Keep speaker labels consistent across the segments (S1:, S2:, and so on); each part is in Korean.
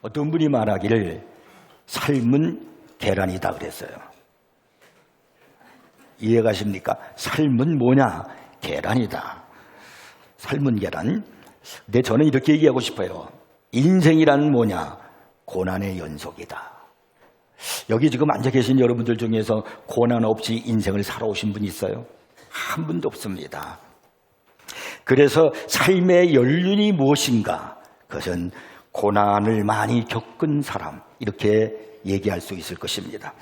S1: 어떤 분이 말하기를 삶은 계란이다 그랬어요. 이해가십니까? 삶은 뭐냐? 계란이다. 삶은 계란. 근데 저는 이렇게 얘기하고 싶어요. 인생이란 뭐냐? 고난의 연속이다. 여기 지금 앉아 계신 여러분들 중에서 고난 없이 인생을 살아오신 분 있어요? 한 분도 없습니다. 그래서 삶의 연륜이 무엇인가? 그것은 고난을 많이 겪은 사람, 이렇게 얘기할 수 있을 것입니다.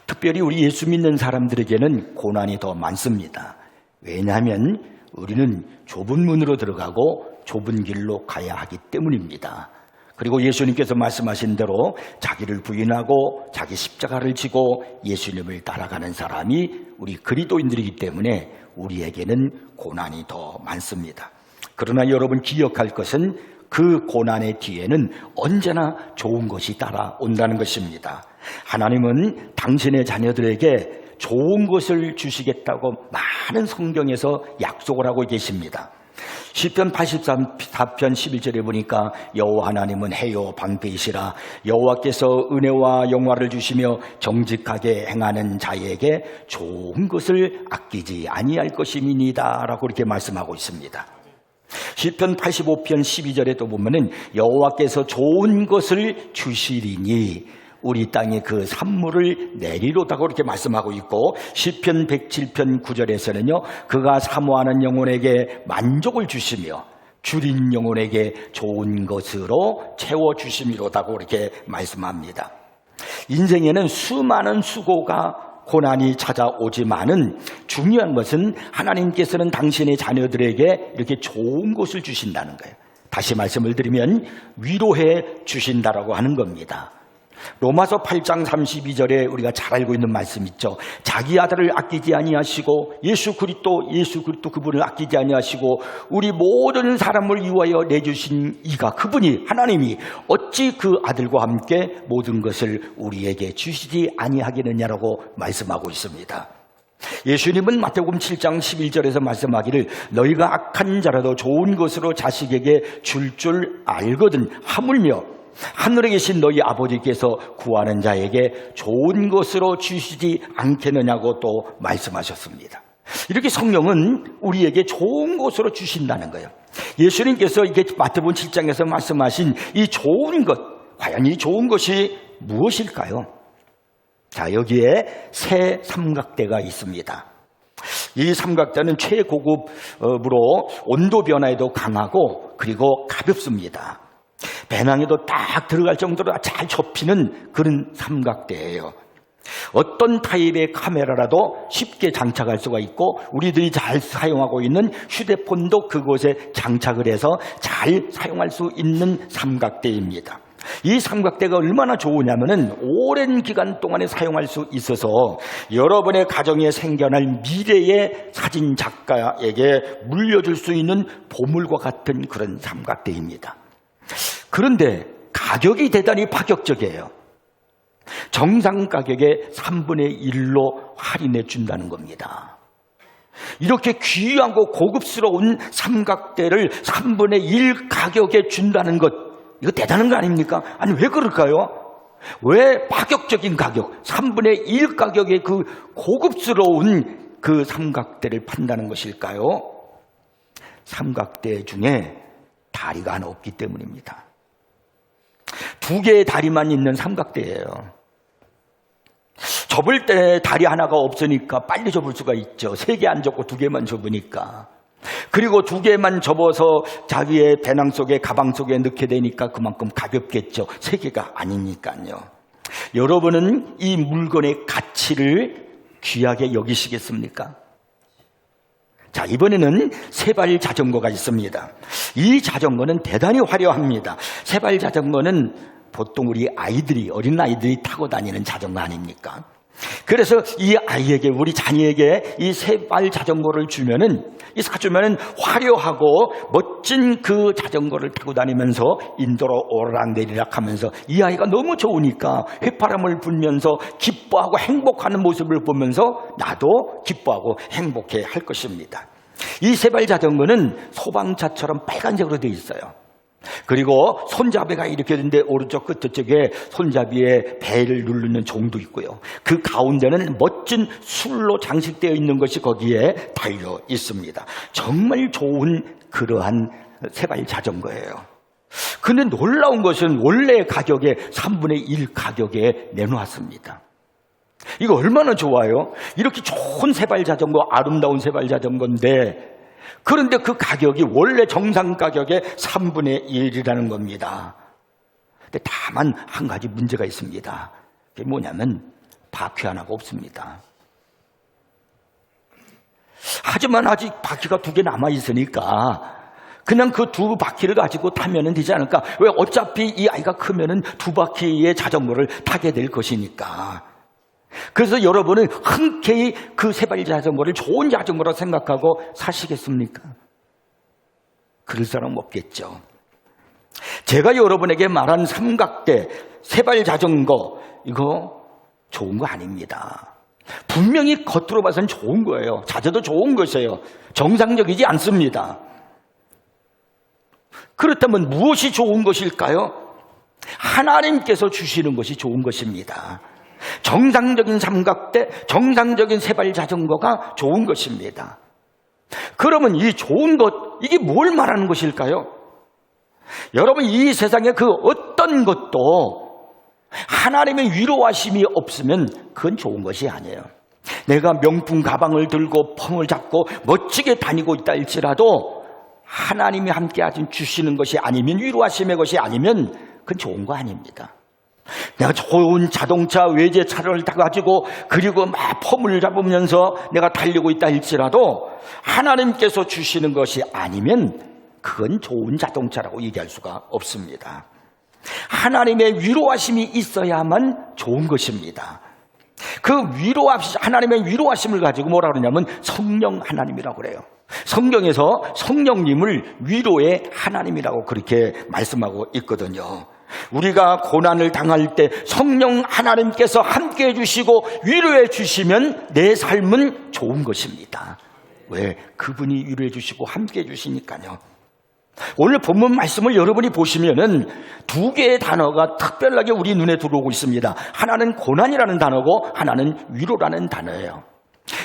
S1: 특별히 우리 예수 믿는 사람들에게는 고난이 더 많습니다. 왜냐하면 우리는 좁은 문으로 들어가고 좁은 길로 가야 하기 때문입니다. 그리고 예수님께서 말씀하신 대로 자기를 부인하고 자기 십자가를 지고 예수님을 따라가는 사람이 우리 그리스도인들이기 때문에 우리에게는 고난이 더 많습니다. 그러나 여러분 기억할 것은 그 고난의 뒤에는 언제나 좋은 것이 따라온다는 것입니다. 하나님은 당신의 자녀들에게 좋은 것을 주시겠다고 많은 성경에서 약속을 하고 계십니다. 시편 84편 11절에 보니까 여호와 하나님은 해요 방패이시라. 여호와께서 은혜와 영화를 주시며 정직하게 행하는 자에게 좋은 것을 아끼지 아니할 것임이니이다 라고 이렇게 말씀하고 있습니다. 시편 85편 12절에 또 보면은 여호와께서 좋은 것을 주시리니 우리 땅에 그 산물을 내리로다고 이렇게 말씀하고 있고, 시편 107편 9절에서는요 그가 사모하는 영혼에게 만족을 주시며 줄인 영혼에게 좋은 것으로 채워주심이로다고 이렇게 말씀합니다. 인생에는 수많은 수고가 고난이 찾아오지만은 중요한 것은 하나님께서는 당신의 자녀들에게 이렇게 좋은 것을 주신다는 거예요. 다시 말씀을 드리면 위로해 주신다라고 하는 겁니다. 로마서 8장 32절에 우리가 잘 알고 있는 말씀 있죠. 자기 아들을 아끼지 아니하시고 예수 그리스도 그분을 아끼지 아니하시고 우리 모든 사람을 위하여 내주신 이가, 그분이 하나님이 어찌 그 아들과 함께 모든 것을 우리에게 주시지 아니하겠느냐라고 말씀하고 있습니다. 예수님은 마태복음 7장 11절에서 말씀하기를 너희가 악한 자라도 좋은 것으로 자식에게 줄 알거든 하물며 하늘에 계신 너희 아버지께서 구하는 자에게 좋은 것으로 주시지 않겠느냐고 또 말씀하셨습니다. 이렇게 성령은 우리에게 좋은 것으로 주신다는 거예요. 예수님께서 이게 마태복음 7장에서 말씀하신 이 좋은 것, 과연 이 좋은 것이 무엇일까요? 자, 여기에 새 삼각대가 있습니다. 이 삼각대는 최고급으로 온도 변화에도 강하고 그리고 가볍습니다. 배낭에도 딱 들어갈 정도로 잘 접히는 그런 삼각대예요. 어떤 타입의 카메라라도 쉽게 장착할 수가 있고 우리들이 잘 사용하고 있는 휴대폰도 그곳에 장착을 해서 잘 사용할 수 있는 삼각대입니다. 이 삼각대가 얼마나 좋으냐면은 오랜 기간 동안에 사용할 수 있어서 여러분의 가정에 생겨날 미래의 사진 작가에게 물려줄 수 있는 보물과 같은 그런 삼각대입니다. 그런데 가격이 대단히 파격적이에요. 정상 가격의 3분의 1로 할인해 준다는 겁니다. 이렇게 귀하고 고급스러운 삼각대를 3분의 1 가격에 준다는 것, 이거 대단한 거 아닙니까? 아니 왜 그럴까요? 왜 파격적인 가격, 3분의 1 가격의 그 고급스러운 그 삼각대를 판다는 것일까요? 삼각대 중에 다리가 하나 없기 때문입니다. 2개의 다리만 있는 삼각대예요. 접을 때 다리 하나가 없으니까 빨리 접을 수가 있죠. 3개 안 접고 2개만 접으니까. 그리고 2개만 접어서 자기의 배낭 속에 가방 속에 넣게 되니까 그만큼 가볍겠죠. 3개가 아니니까요. 여러분은 이 물건의 가치를 귀하게 여기시겠습니까? 자, 이번에는 세발 자전거가 있습니다. 이 자전거는 대단히 화려합니다. 세발 자전거는 보통 우리 아이들이, 어린 아이들이 타고 다니는 자전거 아닙니까? 그래서 이 아이에게, 우리 자녀에게 이 세발 자전거를 사주면은 화려하고 멋진 그 자전거를 타고 다니면서 인도로 오르락내리락 하면서 이 아이가 너무 좋으니까 휘파람을 불면서 기뻐하고 행복하는 모습을 보면서 나도 기뻐하고 행복해 할 것입니다. 이 세발 자전거는 소방차처럼 빨간색으로 되어 있어요. 그리고 손잡이가 이렇게 되는데 오른쪽 끝쪽에 손잡이에 배를 누르는 종도 있고요. 그 가운데는 멋진 술로 장식되어 있는 것이 거기에 달려 있습니다. 정말 좋은 그러한 세발 자전거예요. 근데 놀라운 것은 원래 가격의 3분의 1 가격에 내놓았습니다. 이거 얼마나 좋아요? 이렇게 좋은 세발 자전거, 아름다운 세발 자전거인데, 그런데 그 가격이 원래 정상 가격의 3분의 1이라는 겁니다. 근데 다만 한 가지 문제가 있습니다. 그게 뭐냐면 바퀴 하나가 없습니다. 하지만 아직 바퀴가 2개 남아있으니까 그냥 그 2 바퀴를 가지고 타면 되지 않을까? 왜? 어차피 이 아이가 크면은 2 바퀴의 자전거를 타게 될 것이니까. 그래서 여러분은 흔쾌히 그 세발 자전거를 좋은 자전거라 생각하고 사시겠습니까? 그럴 사람 없겠죠. 제가 여러분에게 말한 삼각대 세발 자전거, 이거 좋은 거 아닙니다. 분명히 겉으로 봐서는 좋은 거예요. 자재도 좋은 것이에요. 정상적이지 않습니다. 그렇다면 무엇이 좋은 것일까요? 하나님께서 주시는 것이 좋은 것입니다. 정상적인 삼각대, 정상적인 세발 자전거가 좋은 것입니다. 그러면 이 좋은 것, 이게 뭘 말하는 것일까요? 여러분, 이 세상에 그 어떤 것도 하나님의 위로하심이 없으면 그건 좋은 것이 아니에요. 내가 명품 가방을 들고 펑을 잡고 멋지게 다니고 있다 할지라도 하나님이 함께 주시는 것이 아니면, 위로하심의 것이 아니면 그건 좋은 거 아닙니다. 내가 좋은 자동차, 외제차를 타가지고 그리고 막 폼을 잡으면서 내가 달리고 있다 할지라도 하나님께서 주시는 것이 아니면 그건 좋은 자동차라고 얘기할 수가 없습니다. 하나님의 위로하심이 있어야만 좋은 것입니다. 그 하나님의 위로하심을 가지고 뭐라 그러냐면 성령 하나님이라고 그래요. 성경에서 성령님을 위로의 하나님이라고 그렇게 말씀하고 있거든요. 우리가 고난을 당할 때 성령 하나님께서 함께해 주시고 위로해 주시면 내 삶은 좋은 것입니다. 왜? 그분이 위로해 주시고 함께해 주시니까요. 오늘 본문 말씀을 여러분이 보시면은 2개의 단어가 특별하게 우리 눈에 들어오고 있습니다. 하나는 고난이라는 단어고 하나는 위로라는 단어예요.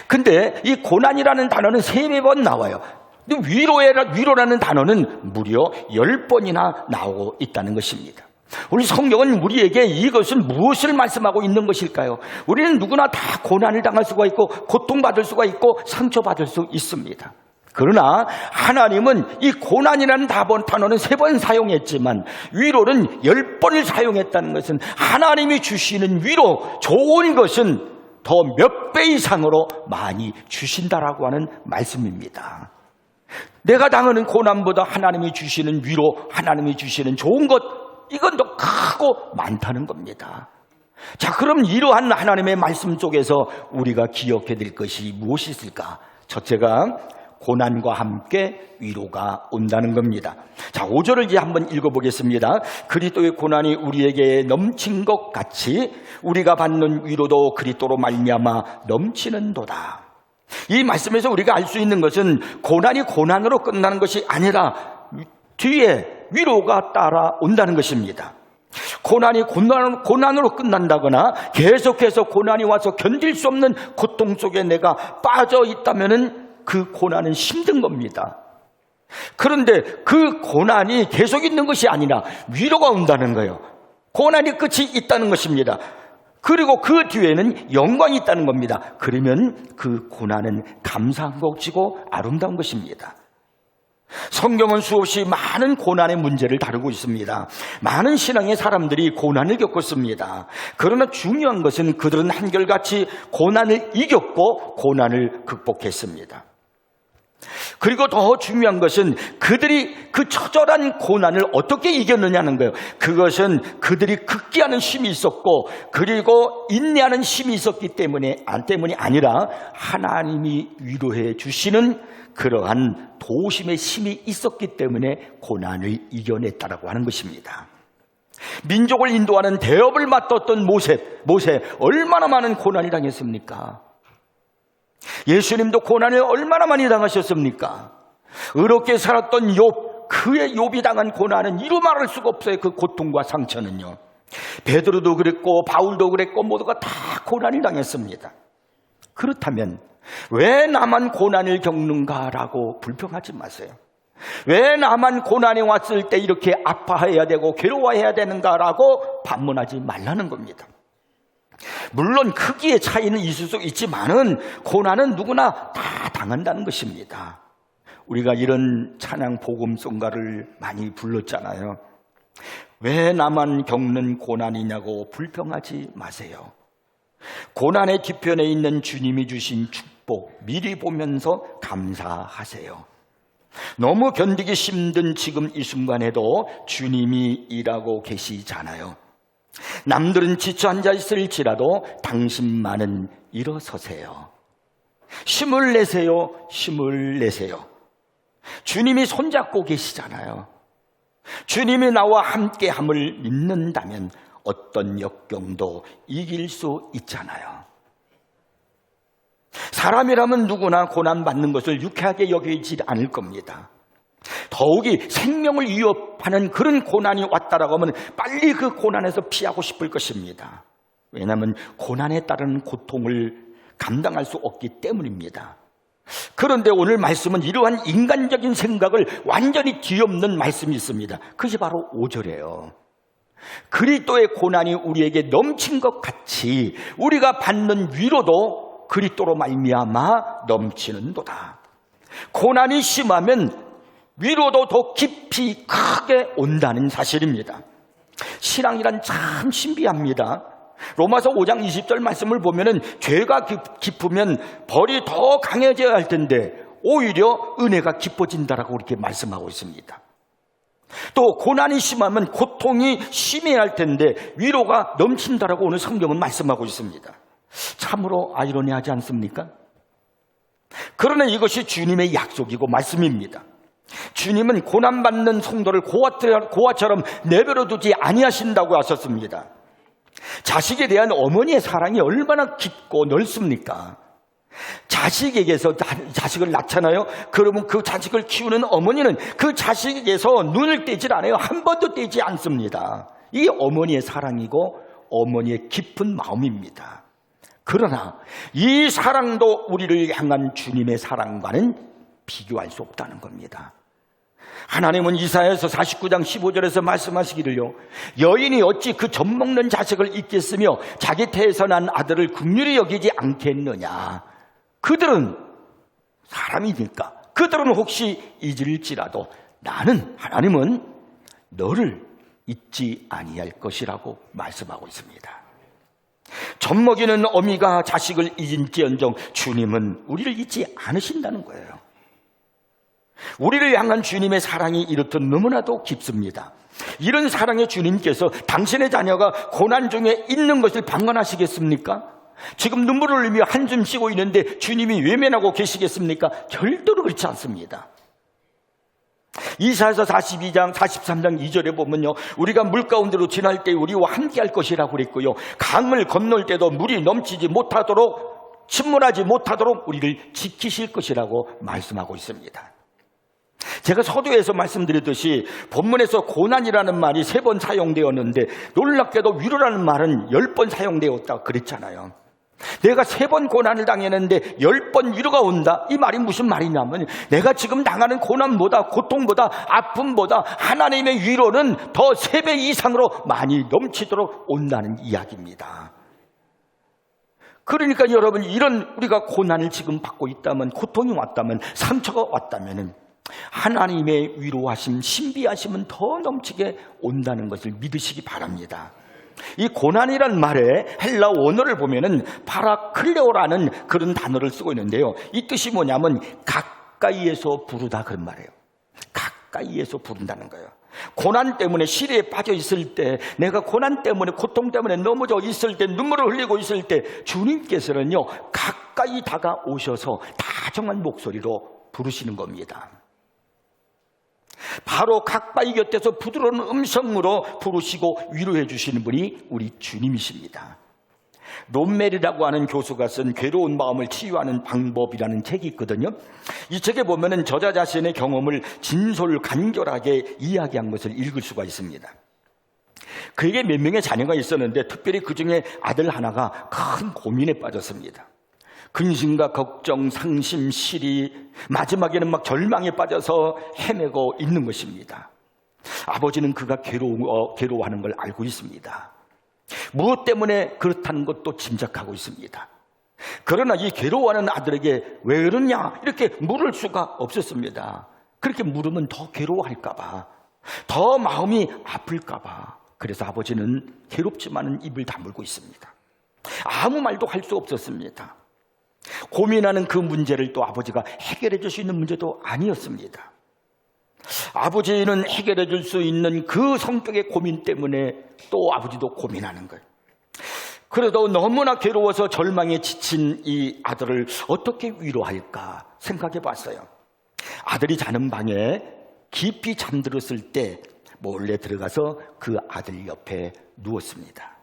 S1: 근데 이 고난이라는 단어는 3번 나와요. 근데 위로라는 단어는 무려 10번이나 나오고 있다는 것입니다. 우리 성경은 우리에게 이것은 무엇을 말씀하고 있는 것일까요? 우리는 누구나 다 고난을 당할 수가 있고 고통받을 수가 있고 상처받을 수 있습니다. 그러나 하나님은 이 고난이라는 단어는 3번 사용했지만 위로는 10번을 사용했다는 것은 하나님이 주시는 위로, 좋은 것은 더 몇 배 이상으로 많이 주신다라고 하는 말씀입니다. 내가 당하는 고난보다 하나님이 주시는 위로, 하나님이 주시는 좋은 것, 이건 더 크고 많다는 겁니다. 자, 그럼 이러한 하나님의 말씀 속에서 우리가 기억해야 될 것이 무엇이 있을까? 첫째가 고난과 함께 위로가 온다는 겁니다. 자, 5절을 이제 한번 읽어보겠습니다. 그리스도의 고난이 우리에게 넘친 것 같이 우리가 받는 위로도 그리스도로 말미암아 넘치는도다. 이 말씀에서 우리가 알 수 있는 것은 고난이 고난으로 끝나는 것이 아니라 뒤에 위로가 따라온다는 것입니다. 고난이 고난으로 끝난다거나 계속해서 고난이 와서 견딜 수 없는 고통 속에 내가 빠져 있다면은 그 고난은 힘든 겁니다. 그런데 그 고난이 계속 있는 것이 아니라 위로가 온다는 거예요. 고난이 끝이 있다는 것입니다. 그리고 그 뒤에는 영광이 있다는 겁니다. 그러면 그 고난은 감사한 것이고 아름다운 것입니다. 성경은 수없이 많은 고난의 문제를 다루고 있습니다. 많은 신앙의 사람들이 고난을 겪었습니다. 그러나 중요한 것은 그들은 한결같이 고난을 이겼고 고난을 극복했습니다. 그리고 더 중요한 것은 그들이 그 처절한 고난을 어떻게 이겼느냐는 거예요. 그것은 그들이 극기하는 힘이 있었고 그리고 인내하는 힘이 있었기 때문이 아니라 하나님이 위로해 주시는 그러한 도우심의 힘이 있었기 때문에 고난을 이겨냈다라고 하는 것입니다. 민족을 인도하는 대업을 맡았던 모세 얼마나 많은 고난을 당했습니까? 예수님도 고난을 얼마나 많이 당하셨습니까? 의롭게 살았던 욥, 그의 욥이 당한 고난은 이루 말할 수가 없어요. 그 고통과 상처는요. 베드로도 그랬고 바울도 그랬고 모두가 다 고난을 당했습니다. 그렇다면 왜 나만 고난을 겪는가라고 불평하지 마세요. 왜 나만 고난이 왔을 때 이렇게 아파해야 되고 괴로워해야 되는가라고 반문하지 말라는 겁니다. 물론 크기의 차이는 있을 수 있지만은 고난은 누구나 다 당한다는 것입니다. 우리가 이런 찬양 복음송가를 많이 불렀잖아요. 왜 나만 겪는 고난이냐고 불평하지 마세요. 고난의 뒤편에 있는 주님이 주신 축복 미리 보면서 감사하세요. 너무 견디기 힘든 지금 이 순간에도 주님이 일하고 계시잖아요. 남들은 지쳐 앉아 있을지라도 당신만은 일어서세요. 힘을 내세요. 힘을 내세요. 주님이 손잡고 계시잖아요. 주님이 나와 함께함을 믿는다면 어떤 역경도 이길 수 있잖아요. 사람이라면 누구나 고난받는 것을 유쾌하게 여기지 않을 겁니다. 더욱이 생명을 위협하는 그런 고난이 왔다라고 하면 빨리 그 고난에서 피하고 싶을 것입니다. 왜냐하면 고난에 따른 고통을 감당할 수 없기 때문입니다. 그런데 오늘 말씀은 이러한 인간적인 생각을 완전히 뒤엎는 말씀이 있습니다. 그것이 바로 5절이에요. 그리스도의 고난이 우리에게 넘친 것 같이 우리가 받는 위로도 그리스도로 말미암아 넘치는도다. 고난이 심하면 위로도 더 깊이 크게 온다는 사실입니다. 신앙이란 참 신비합니다. 로마서 5장 20절 말씀을 보면은 죄가 깊으면 벌이 더 강해져야 할 텐데 오히려 은혜가 깊어진다라고 이렇게 말씀하고 있습니다. 또 고난이 심하면 고통이 심해야 할 텐데 위로가 넘친다라고 오늘 성경은 말씀하고 있습니다. 참으로 아이러니하지 않습니까? 그러나 이것이 주님의 약속이고 말씀입니다. 주님은 고난받는 성도를 고아처럼 내버려 두지 아니하신다고 하셨습니다. 자식에 대한 어머니의 사랑이 얼마나 깊고 넓습니까? 자식에게서 자식을 낳잖아요. 그러면 그 자식을 키우는 어머니는 그 자식에게서 눈을 떼질 않아요. 한 번도 떼지 않습니다. 이게 어머니의 사랑이고 어머니의 깊은 마음입니다. 그러나 이 사랑도 우리를 향한 주님의 사랑과는 비교할 수 없다는 겁니다. 하나님은 이사야서 49장 15절에서 말씀하시기를요, 여인이 어찌 그 젖먹는 자식을 잊겠으며 자기 태에서 난 아들을 긍휼히 여기지 않겠느냐. 그들은 사람이니까 그들은 혹시 잊을지라도 나는 하나님은 너를 잊지 아니할 것이라고 말씀하고 있습니다. 젖먹이는 어미가 자식을 잊을지언정 주님은 우리를 잊지 않으신다는 거예요. 우리를 향한 주님의 사랑이 이렇듯 너무나도 깊습니다. 이런 사랑의 주님께서 당신의 자녀가 고난 중에 있는 것을 방관하시겠습니까? 지금 눈물을 흘리며 한숨 쉬고 있는데 주님이 외면하고 계시겠습니까? 절대로 그렇지 않습니다. 이사야서 42장 43장 2절에 보면요, 우리가 물 가운데로 지날 때 우리와 함께 할 것이라고 그랬고요, 강을 건널 때도 물이 넘치지 못하도록 침몰하지 못하도록 우리를 지키실 것이라고 말씀하고 있습니다. 제가 서두에서 말씀드렸듯이 본문에서 고난이라는 말이 3번 사용되었는데 놀랍게도 위로라는 말은 10번 사용되었다 그랬잖아요. 내가 3번 고난을 당했는데 10번 위로가 온다. 이 말이 무슨 말이냐면 내가 지금 당하는 고난보다 고통보다 아픔보다 하나님의 위로는 더 3배 이상으로 많이 넘치도록 온다는 이야기입니다. 그러니까 여러분, 이런 우리가 고난을 지금 받고 있다면, 고통이 왔다면, 상처가 왔다면 하나님의 위로하심, 신비하심은 더 넘치게 온다는 것을 믿으시기 바랍니다. 이 고난이란 말의 헬라 원어를 보면은 파라클레오라는 그런 단어를 쓰고 있는데요, 이 뜻이 뭐냐면 가까이에서 부르다, 그런 말이에요. 가까이에서 부른다는 거예요. 고난 때문에 시리에 빠져 있을 때, 내가 고난 때문에 고통 때문에 넘어져 있을 때, 눈물을 흘리고 있을 때 주님께서는요 가까이 다가오셔서 다정한 목소리로 부르시는 겁니다. 바로 가까이 곁에서 부드러운 음성으로 부르시고 위로해 주시는 분이 우리 주님이십니다. 롬멜이라고 하는 교수가 쓴 괴로운 마음을 치유하는 방법이라는 책이 있거든요. 이 책에 보면은 저자 자신의 경험을 진솔간결하게 이야기한 것을 읽을 수가 있습니다. 그에게 몇 명의 자녀가 있었는데 특별히 그 중에 아들 하나가 큰 고민에 빠졌습니다. 근심과 걱정, 상심, 시리, 마지막에는 막 절망에 빠져서 헤매고 있는 것입니다. 아버지는 그가 괴로워하는 걸 알고 있습니다. 무엇 때문에 그렇다는 것도 짐작하고 있습니다. 그러나 이 괴로워하는 아들에게 왜 그러냐 이렇게 물을 수가 없었습니다. 그렇게 물으면 더 괴로워할까 봐, 더 마음이 아플까 봐. 그래서 아버지는 괴롭지만은 입을 다물고 있습니다. 아무 말도 할 수 없었습니다. 고민하는 그 문제를 또 아버지가 해결해 줄 수 있는 문제도 아니었습니다. 아버지는 해결해 줄 수 있는 그 성격의 고민 때문에 또 아버지도 고민하는 거예요. 그래도 너무나 괴로워서 절망에 지친 이 아들을 어떻게 위로할까 생각해 봤어요. 아들이 자는 방에 깊이 잠들었을 때 몰래 들어가서 그 아들 옆에 누웠습니다.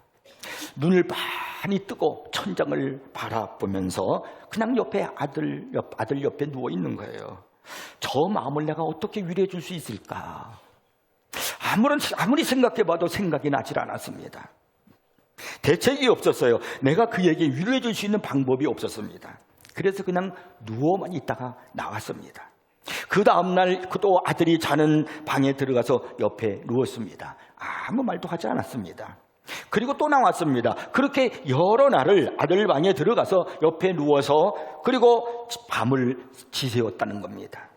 S1: 눈을 많이 뜨고 천장을 바라보면서 그냥 옆에 아들 옆에 누워 있는 거예요. 저 마음을 내가 어떻게 위로해 줄 수 있을까? 아무리 생각해봐도 생각이 나질 않았습니다. 대책이 없었어요. 내가 그에게 위로해 줄 수 있는 방법이 없었습니다. 그래서 그냥 누워만 있다가 나왔습니다. 그 다음날 또 아들이 자는 방에 들어가서 옆에 누웠습니다. 아무 말도 하지 않았습니다. 그리고 또 나왔습니다. 그렇게 여러 날을 아들 방에 들어가서 옆에 누워서 그리고 밤을 지새웠다는 겁니다.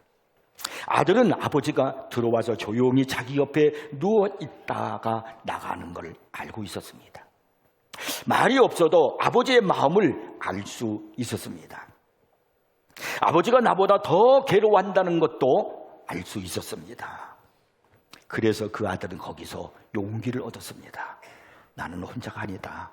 S1: 아들은 아버지가 들어와서 조용히 자기 옆에 누워 있다가 나가는 걸 알고 있었습니다. 말이 없어도 아버지의 마음을 알 수 있었습니다. 아버지가 나보다 더 괴로워한다는 것도 알 수 있었습니다. 그래서 그 아들은 거기서 용기를 얻었습니다. 나는 혼자가 아니다.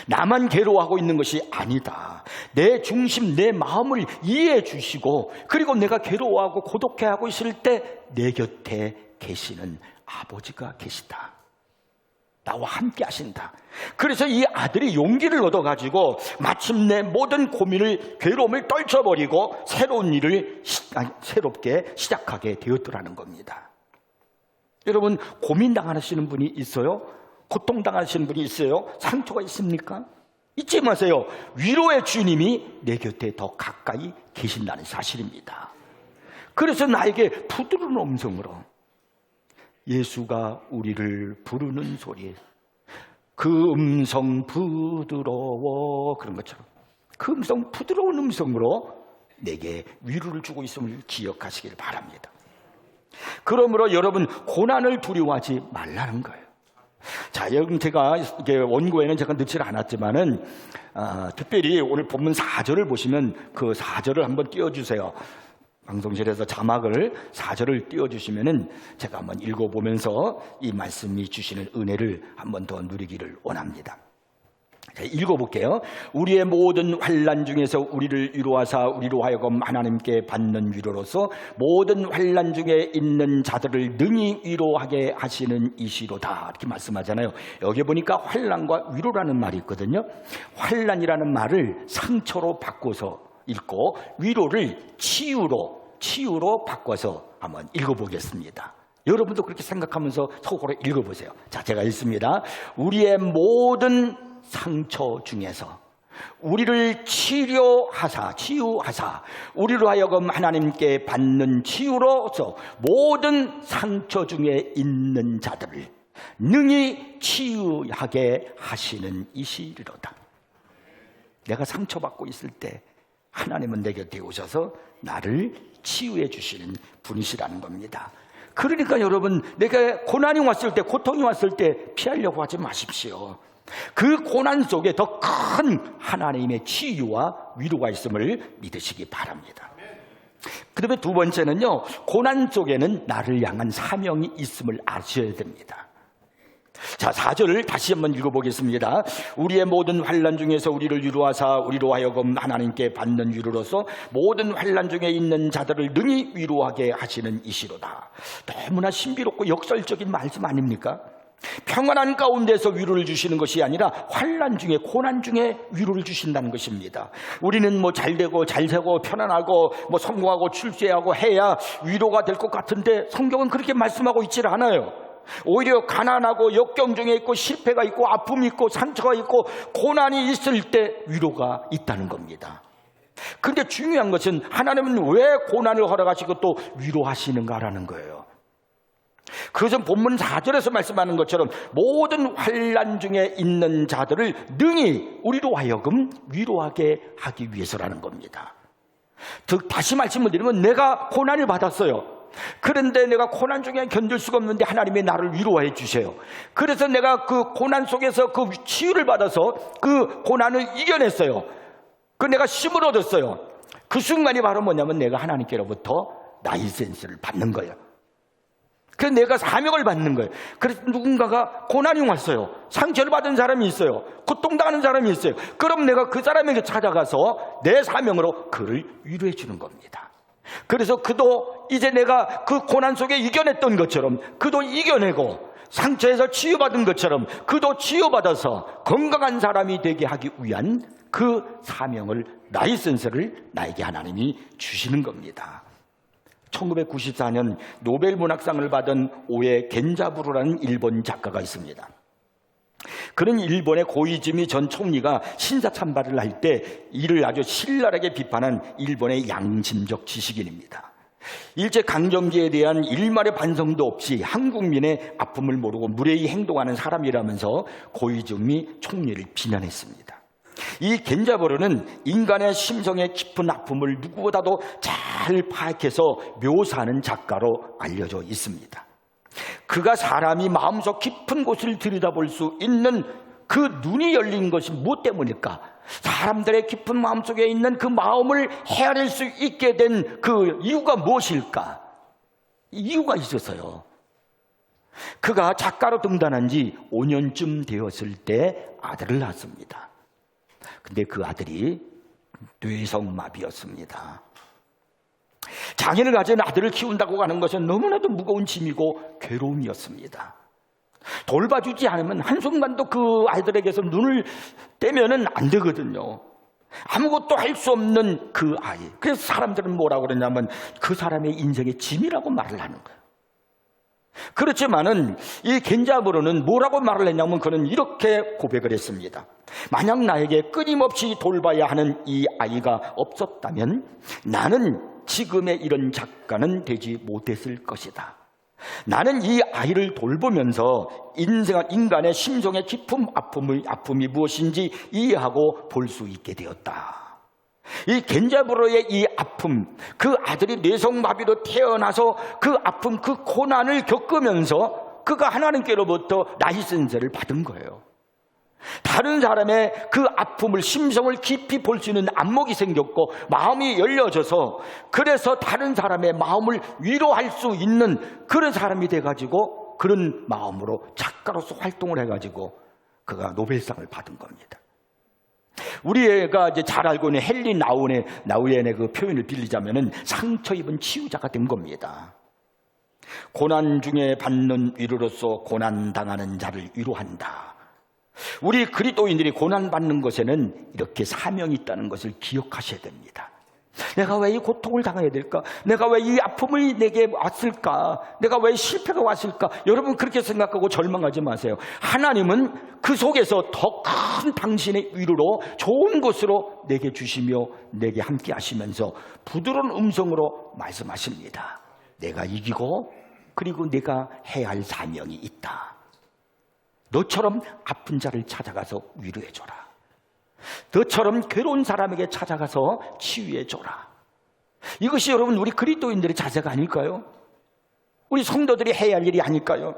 S1: 나만 괴로워하고 있는 것이 아니다. 내 중심, 내 마음을 이해해 주시고 그리고 내가 괴로워하고 고독해하고 있을 때 내 곁에 계시는 아버지가 계시다. 나와 함께 하신다. 그래서 이 아들이 용기를 얻어가지고 마침내 모든 고민을, 괴로움을 떨쳐버리고 새로운 일을 새롭게 시작하게 되었더라는 겁니다. 여러분, 고민당하시는 분이 있어요? 고통당하시는 분이 있어요? 상처가 있습니까? 잊지 마세요. 위로의 주님이 내 곁에 더 가까이 계신다는 사실입니다. 그래서 나에게 부드러운 음성으로 예수가 우리를 부르는 소리, 그 음성 부드러워, 그런 것처럼 그 음성, 부드러운 음성으로 내게 위로를 주고 있음을 기억하시길 바랍니다. 그러므로 여러분, 고난을 두려워하지 말라는 거예요. 자, 여러분, 제가 이게 원고에는 제가 넣지 않았지만은 특별히 오늘 본문 4절을 보시면 그 4절을 한번 띄워주세요. 방송실에서 자막을 4절을 띄워주시면은 제가 한번 읽어보면서 이 말씀이 주시는 은혜를 한번 더 누리기를 원합니다. 자, 읽어볼게요. 우리의 모든 환난 중에서 우리를 위로하사 우리로 하여금 하나님께 받는 위로로서 모든 환난 중에 있는 자들을 능히 위로하게 하시는 이시로다, 이렇게 말씀하잖아요. 여기 보니까 환난과 위로라는 말이 있거든요. 환난이라는 말을 상처로 바꿔서 읽고 위로를 치유로 바꿔서 한번 읽어보겠습니다. 여러분도 그렇게 생각하면서 속으로 읽어보세요. 자, 제가 읽습니다. 우리의 모든 상처 중에서 우리를 치유하사 우리로 하여금 하나님께 받는 치유로서 모든 상처 중에 있는 자들을 능히 치유하게 하시는 이시리로다. 내가 상처받고 있을 때 하나님은 내 곁에 오셔서 나를 치유해 주시는 분이시라는 겁니다. 그러니까 여러분, 내가 고난이 왔을 때, 고통이 왔을 때 피하려고 하지 마십시오. 그 고난 속에 더 큰 하나님의 치유와 위로가 있음을 믿으시기 바랍니다. 그 다음에 두 번째는요, 고난 속에는 나를 향한 사명이 있음을 아셔야 됩니다. 자, 4절을 다시 한번 읽어보겠습니다. 우리의 모든 환난 중에서 우리를 위로하사 우리로 하여금 하나님께 받는 위로로서 모든 환난 중에 있는 자들을 능히 위로하게 하시는 이시로다. 너무나 신비롭고 역설적인 말씀 아닙니까? 평안한 가운데서 위로를 주시는 것이 아니라 환난 중에, 고난 중에 위로를 주신다는 것입니다. 우리는 뭐 잘되고 잘되고 편안하고 뭐 성공하고 출세하고 해야 위로가 될 것 같은데 성경은 그렇게 말씀하고 있질 않아요. 오히려 가난하고 역경 중에 있고 실패가 있고 아픔이 있고 상처가 있고 고난이 있을 때 위로가 있다는 겁니다. 그런데 중요한 것은 하나님은 왜 고난을 허락하시고 또 위로하시는가라는 거예요. 그것은 본문 4절에서 말씀하는 것처럼 모든 환난 중에 있는 자들을 능히 우리로 하여금 위로하게 하기 위해서라는 겁니다. 즉 다시 말씀을 드리면 내가 고난을 받았어요. 그런데 내가 고난 중에 견딜 수가 없는데 하나님이 나를 위로해 주세요. 그래서 내가 그 고난 속에서 그 치유를 받아서 그 고난을 이겨냈어요. 그 내가 힘을 얻었어요. 그 순간이 바로 뭐냐면 내가 하나님께로부터 라이센스를 받는 거예요. 그래서 내가 사명을 받는 거예요. 그래서 누군가가 고난이 왔어요. 상처를 받은 사람이 있어요. 고통당하는 사람이 있어요. 그럼 내가 그 사람에게 찾아가서 내 사명으로 그를 위로해 주는 겁니다. 그래서 그도 이제 내가 그 고난 속에 이겨냈던 것처럼 그도 이겨내고 상처에서 치유받은 것처럼 그도 치유받아서 건강한 사람이 되게 하기 위한 그 사명을, 라이센스를 나에게 하나님이 주시는 겁니다. 1994년 노벨 문학상을 받은 오에 겐자부루라는 일본 작가가 있습니다. 그는 일본의 고이즈미 전 총리가 신사참배를 할 때 이를 아주 신랄하게 비판한 일본의 양심적 지식인입니다. 일제강점기에 대한 일말의 반성도 없이 한국민의 아픔을 모르고 무례히 행동하는 사람이라면서 고이즈미 총리를 비난했습니다. 이 겐자부루는 인간의 심성의 깊은 아픔을 누구보다도 잘 파악해서 묘사하는 작가로 알려져 있습니다. 그가 사람이 마음속 깊은 곳을 들여다볼 수 있는 그 눈이 열린 것이 무엇 때문일까? 사람들의 깊은 마음속에 있는 그 마음을 헤아릴 수 있게 된 그 이유가 무엇일까? 이유가 있었어요. 그가 작가로 등단한 지 5년쯤 되었을 때 아들을 낳았습니다. 근데 그 아들이 뇌성마비였습니다. 장애를 가진 아들을 키운다고 하는 것은 너무나도 무거운 짐이고 괴로움이었습니다. 돌봐주지 않으면 한순간도 그 아이들에게서 눈을 떼면은 안 되거든요. 아무것도 할 수 없는 그 아이. 그래서 사람들은 뭐라고 그러냐면 그 사람의 인생의 짐이라고 말을 하는 거예요. 그렇지만은 이 겐자부루는 뭐라고 말을 했냐면 그는 이렇게 고백을 했습니다. 만약 나에게 끊임없이 돌봐야 하는 이 아이가 없었다면 나는 지금의 이런 작가는 되지 못했을 것이다. 나는 이 아이를 돌보면서 인간의 심성의 깊은 아픔이 무엇인지 이해하고 볼 수 있게 되었다. 이 겐자부루의 이 아픔, 그 아들이 뇌성마비로 태어나서 그 아픔, 그 고난을 겪으면서 그가 하나님께로부터 라이센스를 받은 거예요. 다른 사람의 그 아픔을, 심성을 깊이 볼 수 있는 안목이 생겼고 마음이 열려져서 그래서 다른 사람의 마음을 위로할 수 있는 그런 사람이 돼가지고 그런 마음으로 작가로서 활동을 해가지고 그가 노벨상을 받은 겁니다. 우리 애가 이제 잘 알고 있는 헨리 나우엔의 그 표현을 빌리자면은 상처 입은 치유자가 된 겁니다. 고난 중에 받는 위로로서 고난 당하는 자를 위로한다. 우리 그리스도인들이 고난 받는 것에는 이렇게 사명이 있다는 것을 기억하셔야 됩니다. 내가 왜 이 고통을 당해야 될까? 내가 왜 이 아픔이 내게 왔을까? 내가 왜 실패가 왔을까? 여러분 그렇게 생각하고 절망하지 마세요. 하나님은 그 속에서 더 큰 당신의 위로로 좋은 것으로 내게 주시며 내게 함께 하시면서 부드러운 음성으로 말씀하십니다. 내가 이기고 그리고 내가 해야 할 사명이 있다. 너처럼 아픈 자를 찾아가서 위로해줘라. 너처럼 괴로운 사람에게 찾아가서 치유해줘라. 이것이 여러분 우리 그리스도인들의 자세가 아닐까요? 우리 성도들이 해야 할 일이 아닐까요?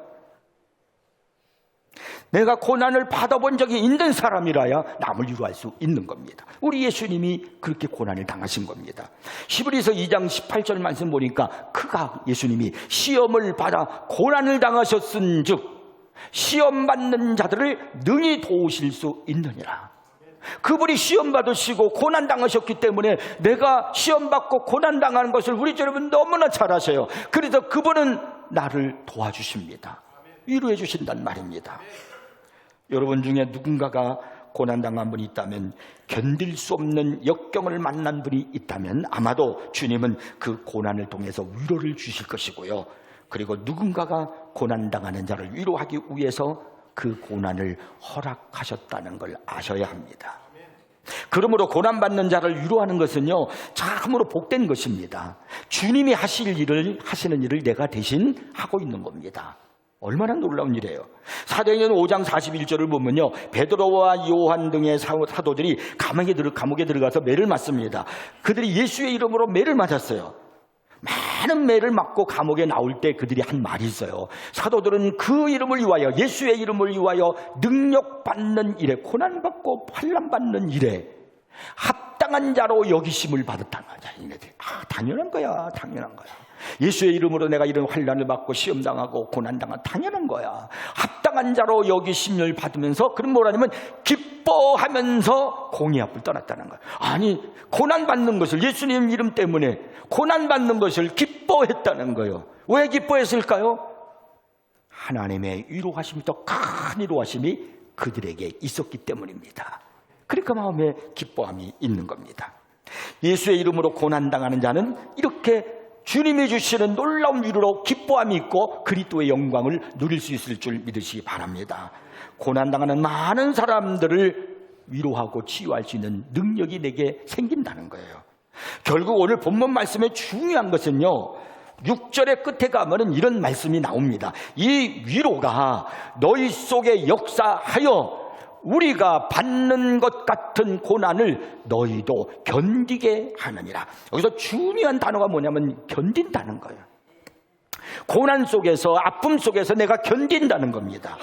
S1: 내가 고난을 받아본 적이 있는 사람이라야 남을 위로할 수 있는 겁니다. 우리 예수님이 그렇게 고난을 당하신 겁니다. 히브리서 2장 18절 말씀 보니까 그가 예수님이 시험을 받아 고난을 당하셨은 즉 시험 받는 자들을 능히 도우실 수 있느니라. 그분이 시험 받으시고 고난 당하셨기 때문에 내가 시험 받고 고난 당하는 것을 우리 여러분 너무나 잘 아셔요. 그래서 그분은 나를 도와주십니다. 위로해 주신단 말입니다. 여러분 중에 누군가가 고난당한 분이 있다면, 견딜 수 없는 역경을 만난 분이 있다면 아마도 주님은 그 고난을 통해서 위로를 주실 것이고요. 그리고 누군가가 고난당하는 자를 위로하기 위해서 그 고난을 허락하셨다는 걸 아셔야 합니다. 그러므로 고난받는 자를 위로하는 것은요, 참으로 복된 것입니다. 주님이 하시는 일을 내가 대신 하고 있는 겁니다. 얼마나 놀라운 일이에요. 사도행전 5장 41절을 보면요, 베드로와 요한 등의 사도들이 감옥에 들어가서 매를 맞습니다. 그들이 예수의 이름으로 매를 맞았어요. 많은 매를 맞고 감옥에 나올 때 그들이 한 말이 있어요. 사도들은 그 이름을 위하여, 예수의 이름을 위하여 능력받는 일에, 고난받고 환난받는 일에 합당한 자로 여기심을 받았다는 거야. 당연한 거야. 예수의 이름으로 내가 이런 환난을 받고 시험당하고 고난당한, 당연한 거야. 합당한 자로 여기심을 받으면서, 그럼 뭐라냐면 기뻐하면서 공의 앞을 떠났다는 거야. 아니, 고난받는 것을, 예수님 이름 때문에 고난받는 것을 기뻐했다는 거예요. 왜 기뻐했을까요? 하나님의 위로하심이, 더 큰 위로하심이 그들에게 있었기 때문입니다. 그러니까 마음에 기뻐함이 있는 겁니다. 예수의 이름으로 고난당하는 자는 이렇게 주님이 주시는 놀라운 위로로 기뻐함이 있고 그리스도의 영광을 누릴 수 있을 줄 믿으시기 바랍니다. 고난당하는 많은 사람들을 위로하고 치유할 수 있는 능력이 내게 생긴다는 거예요. 결국 오늘 본문 말씀의 중요한 것은요, 6절의 끝에 가면은 이런 말씀이 나옵니다. 이 위로가 너희 속에 역사하여 우리가 받는 것 같은 고난을 너희도 견디게 하느니라. 여기서 중요한 단어가 뭐냐면 견딘다는 거예요. 고난 속에서, 아픔 속에서 내가 견딘다는 겁니다.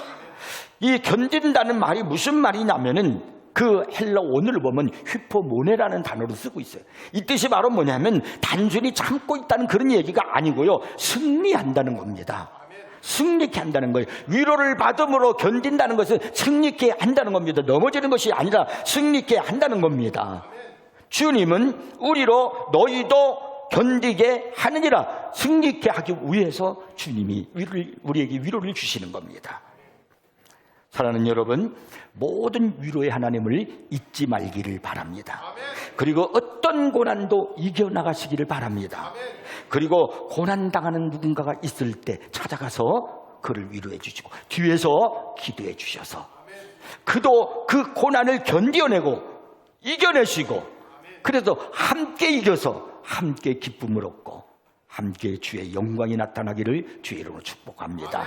S1: 이 견딘다는 말이 무슨 말이냐면은 그 헬라 원어를 보면 휘포모네라는 단어로 쓰고 있어요. 이 뜻이 바로 뭐냐면 단순히 참고 있다는 그런 얘기가 아니고요, 승리한다는 겁니다. 승리케 한다는 거예요. 위로를 받음으로 견딘다는 것은 승리케 한다는 겁니다. 넘어지는 것이 아니라 승리케 한다는 겁니다. 주님은 우리로 너희도 견디게 하느니라, 승리케 하기 위해서 주님이 우리에게 위로를 주시는 겁니다. 사랑하는 여러분, 모든 위로의 하나님을 잊지 말기를 바랍니다. 그리고 어떤 고난도 이겨나가시기를 바랍니다. 그리고 고난당하는 누군가가 있을 때 찾아가서 그를 위로해 주시고 뒤에서 기도해 주셔서 그도 그 고난을 견뎌내고 이겨내시고, 그래서 함께 이겨서 함께 기쁨을 얻고 함께 주의 영광이 나타나기를 주의 이름으로 축복합니다.